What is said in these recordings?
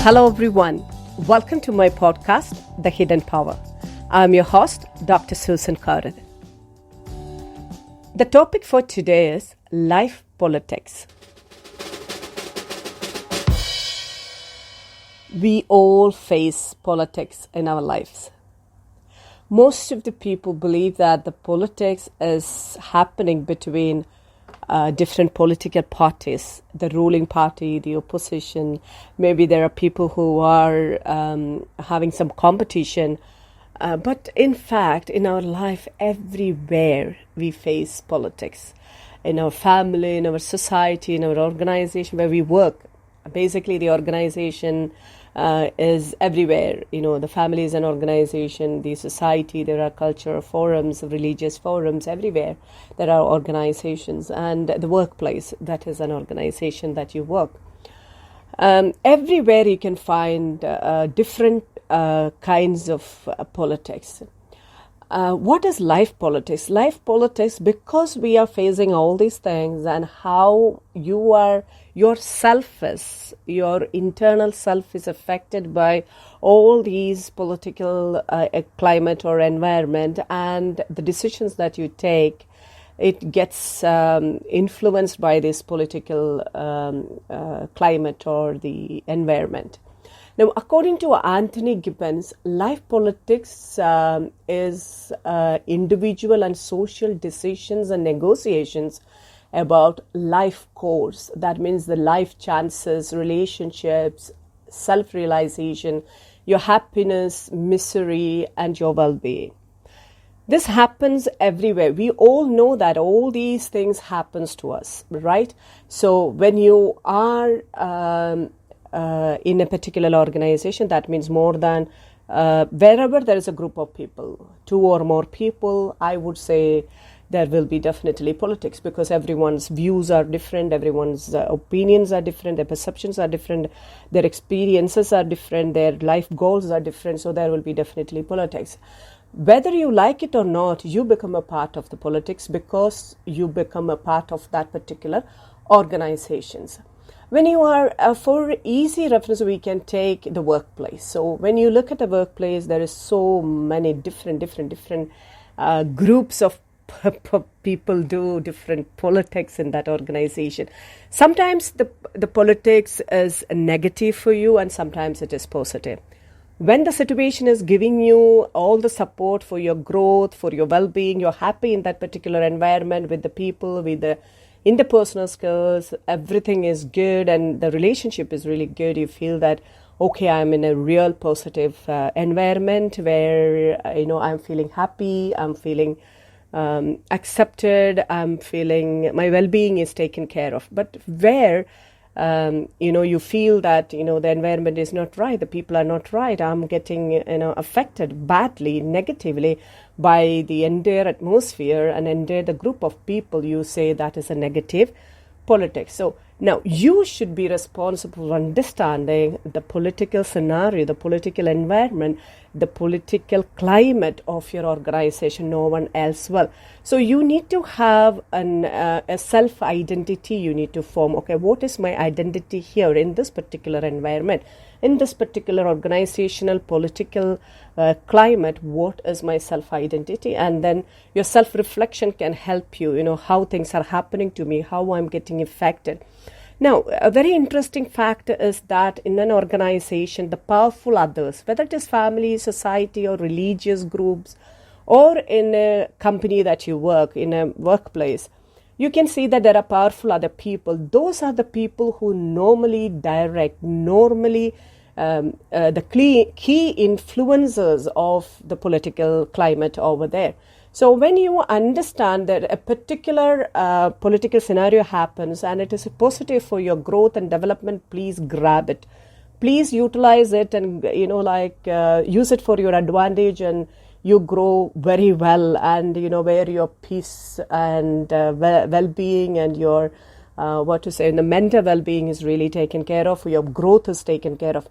Hello everyone, welcome to my podcast, The Hidden Power. I'm your host, Dr. Susan Koruthu. The topic for today is life politics. We all face politics in our lives. Most of the people believe that the politics is happening between different political parties, the ruling party, the opposition. Maybe there are people who are having some competition. But in fact, in our life, everywhere we face politics. In our family, in our society, in our organization where we work. Basically, the organization is everywhere. You know, the family is an organization, the society, there are cultural forums, religious forums, everywhere. There are organizations, and the workplace, that is an organization that you work. Everywhere you can find different kinds of politics. What is life politics? Life politics, because we are facing all these things and how your internal self is affected by all these political climate or environment, and the decisions that you take, it gets influenced by this political climate or the environment. Now, according to Anthony Gibbens, life politics is individual and social decisions and negotiations about life course. That means the life chances, relationships, self-realization, your happiness, misery, and your well-being. This happens everywhere. We all know that all these things happens to us, right? So when you are in a particular organization, that means more than wherever there is a group of people, two or more people, I would say there will be definitely politics, because everyone's views are different, everyone's opinions are different, their perceptions are different, their experiences are different, their life goals are different, so there will be definitely politics. Whether you like it or not, you become a part of the politics because you become a part of that particular organizations. When you are, for easy reference, we can take the workplace. So when you look at the workplace, there is so many different groups of people do different politics in that organization. Sometimes the politics is negative for you, and sometimes it is positive. When the situation is giving you all the support for your growth, for your well-being, you're happy in that particular environment with the people, with the interpersonal skills, everything is good and the relationship is really good. You feel that, okay, I'm in a real positive environment where, I'm feeling happy, I'm feeling accepted, I'm feeling my well-being is taken care of. But where, you feel that, the environment is not right, the people are not right, I'm getting, affected badly, negatively by the entire atmosphere and entire the group of people, you say that is a negative politics. So now you should be responsible for understanding the political scenario, the political environment, the political climate of your organization. No one else will. So you need to have a self-identity you need to form. Okay, what is my identity here in this particular environment? In this particular organizational political climate, what is my self-identity? And then your self-reflection can help you, how things are happening to me, how I'm getting affected. Now, a very interesting fact is that in an organization, the powerful others, whether it is family, society, or religious groups, or in a company that you work, in a workplace, you can see that there are powerful other people. Those are the people who normally direct, the key influencers of the political climate over there. So when you understand that a particular political scenario happens and it is positive for your growth and development, please grab it. Please utilize it and, use it for your advantage, and you grow very well, and, where your peace and well-being and your, the mental well-being is really taken care of, your growth is taken care of.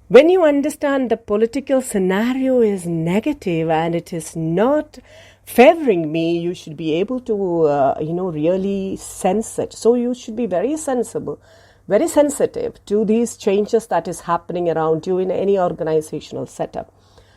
When you understand the political scenario is negative and it is not favoring me, you should be able to, really sense it. So you should be very sensible. very sensitive to these changes that is happening around you in any organizational setup.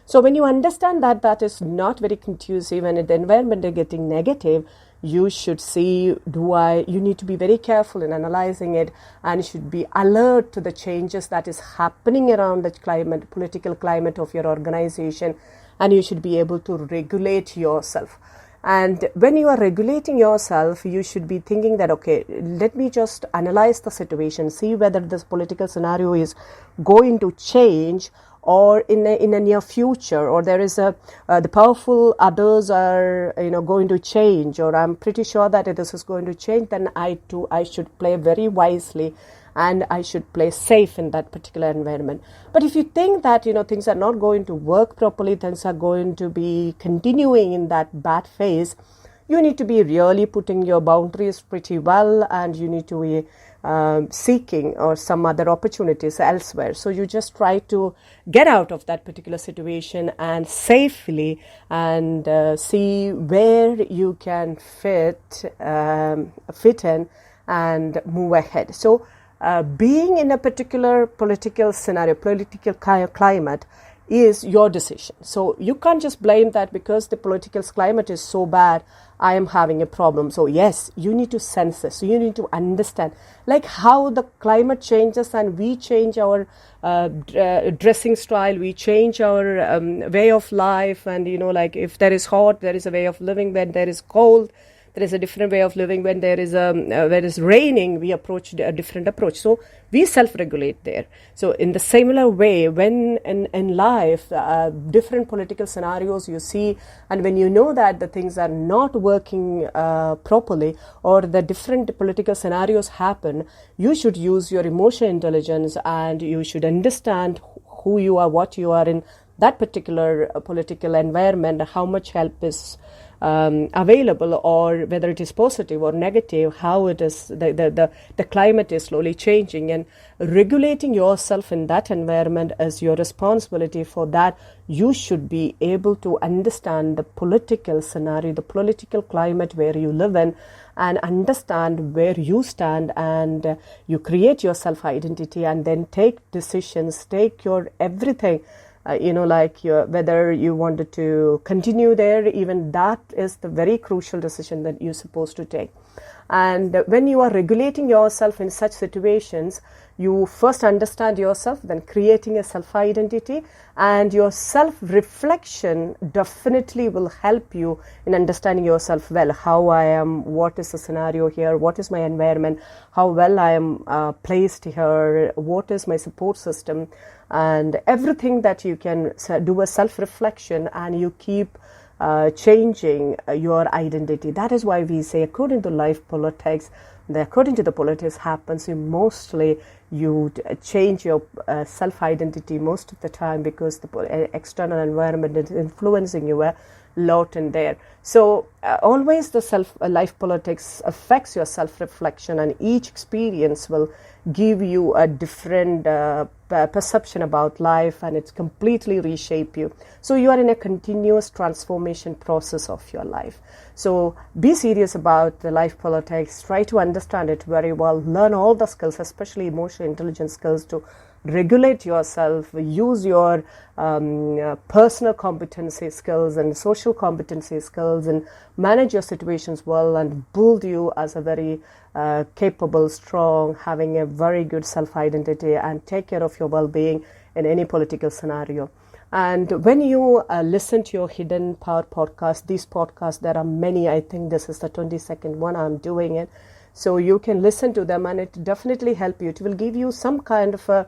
So when you understand that that is not very conducive and the environment is getting negative, you should see, you need to be very careful in analyzing it, and should be alert to the changes that is happening around the political climate of your organization, and you should be able to regulate yourself. And when you are regulating yourself, you should be thinking that, okay, let me just analyze the situation, see whether this political scenario is going to change or in a near future, or there is the powerful others are going to change, or I'm pretty sure that this is going to change. Then I should play very wisely, and I should play safe in that particular environment. But if you think that things are not going to work properly, things are going to be continuing in that bad phase, you need to be really putting your boundaries pretty well, and you need to be seeking or some other opportunities elsewhere. So you just try to get out of that particular situation and safely, and see where you can fit in and move ahead. So being in a particular political scenario, political climate, is your decision. So you can't just blame that because the political climate is so bad, I am having a problem. So yes, you need to sense this. So you need to understand like how the climate changes, and we change our dressing style, we change our way of life, and like if there is hot, there is a way of living. When there is cold, there is a different way of living. When there is raining, we approach a different approach. So we self-regulate there. So in the similar way, when in life, different political scenarios you see, and when you know that the things are not working properly, or the different political scenarios happen, you should use your emotional intelligence, and you should understand who you are, what you are in that particular political environment, how much help is available, or whether it is positive or negative, how it is the climate is slowly changing, and regulating yourself in that environment is your responsibility. For that, you should be able to understand the political scenario, the political climate where you live in, and understand where you stand, and you create your self-identity, and then take decisions, take your everything. Whether you wanted to continue there, even that is the very crucial decision that you're supposed to take. And when you are regulating yourself in such situations, you first understand yourself, then creating a self-identity, and your self-reflection definitely will help you in understanding yourself well. How I am, what is the scenario here, what is my environment, how well I am placed here, what is my support system, and everything that you can do a self-reflection, and you keep changing your identity. That is why we say, according to life politics, according to the politics happens, you change your self-identity most of the time, because the external environment is influencing you a lot in there. So always the life politics affects your self-reflection, and each experience will give you a different perception about life, and it's completely reshape you. So you are in a continuous transformation process of your life. So be serious about the life politics, try to understand it very well, learn all the skills, especially emotional intelligence skills, to regulate yourself, use your personal competency skills and social competency skills, and manage your situations well, and build you as a very capable, strong, having a very good self-identity, and take care of your well-being in any political scenario. And when you listen to your Hidden Power podcast, these podcasts, there are many. I think this is the 22nd one I'm doing it. So you can listen to them, and it definitely help you. It will give you some kind of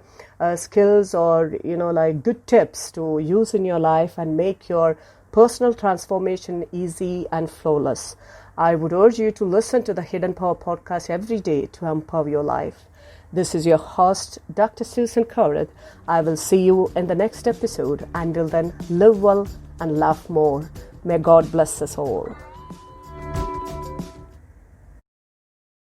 skills, or good tips to use in your life, and make your personal transformation easy and flawless. I would urge you to listen to the Hidden Power podcast every day to empower your life. This is your host, Dr. Susan Koruthu. I will see you in the next episode. Until then, live well and laugh more. May God bless us all.